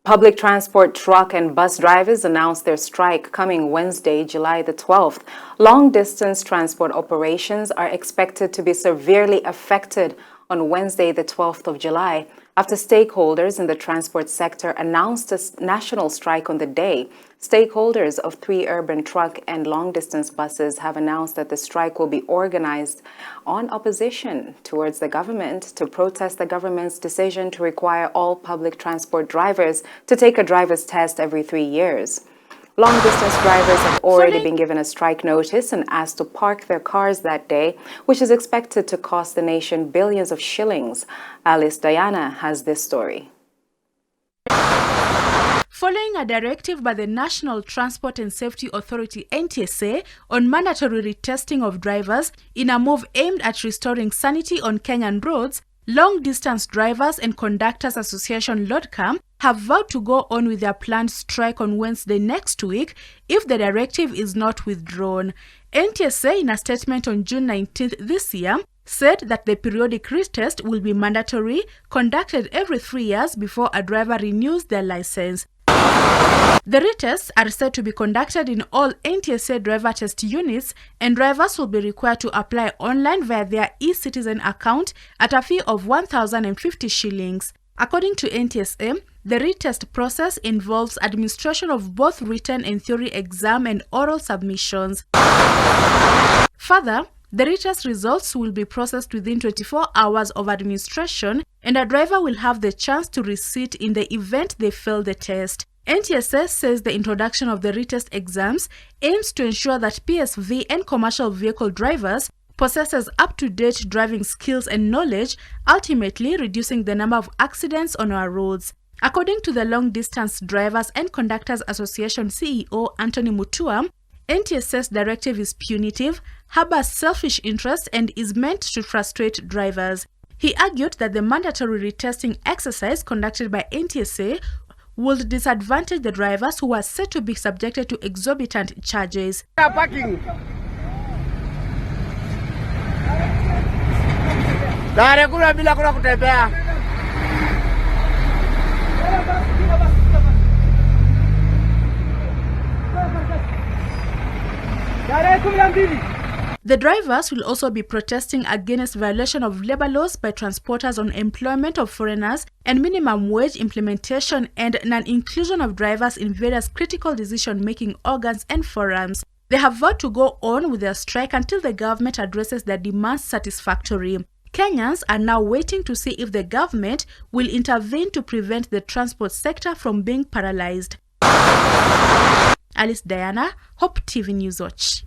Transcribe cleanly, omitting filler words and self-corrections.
Public transport truck and bus drivers announced their strike coming Wednesday, July the 12th. Long-distance transport operations are expected to be severely affected on Wednesday, the 12th of July, after stakeholders in the transport sector announced a national strike on the day. Stakeholders of 3 urban truck and long-distance buses have announced that the strike will be organized on opposition towards the government to protest the government's decision to require all public transport drivers to take a driver's test every 3 years. Long-distance drivers have already been given a strike notice and asked to park their cars that day, which is expected to cost the nation billions of shillings. Alice Diana has this story. Following a directive by the National Transport and Safety Authority (NTSA) on mandatory retesting of drivers in a move aimed at restoring sanity on Kenyan roads, Long-Distance Drivers and Conductors Association (LODCAM) have vowed to go on with their planned strike on Wednesday next week if the directive is not withdrawn. NTSA, in a statement on June 19th this year, said that the periodic retest will be mandatory, conducted every 3 years before a driver renews their license. The retests are said to be conducted in all NTSA driver test units, and drivers will be required to apply online via their e-citizen account at a fee of 1,050 shillings. According to NTSA, the retest process involves administration of both written and theory exam and oral submissions. Further, the retest results will be processed within 24 hours of administration, and a driver will have the chance to resit in the event they fail the test. NTSA says the introduction of the retest exams aims to ensure that PSV and commercial vehicle drivers possesses up-to-date driving skills and knowledge, ultimately reducing the number of accidents on our roads. According to the Long-Distance Drivers and Conductors Association CEO Anthony Mutua, NTSA's directive is punitive, harbors selfish interests, and is meant to frustrate drivers. He argued that the mandatory retesting exercise conducted by NTSA would disadvantage the drivers who are said to be subjected to exorbitant charges. The drivers will also be protesting against violation of labor laws by transporters on employment of foreigners and minimum wage implementation and non-inclusion of drivers in various critical decision-making organs and forums. They have vowed to go on with their strike until the government addresses their demands satisfactorily. Kenyans are now waiting to see if the government will intervene to prevent the transport sector from being paralyzed. Alice Diana, Hope TV News Watch.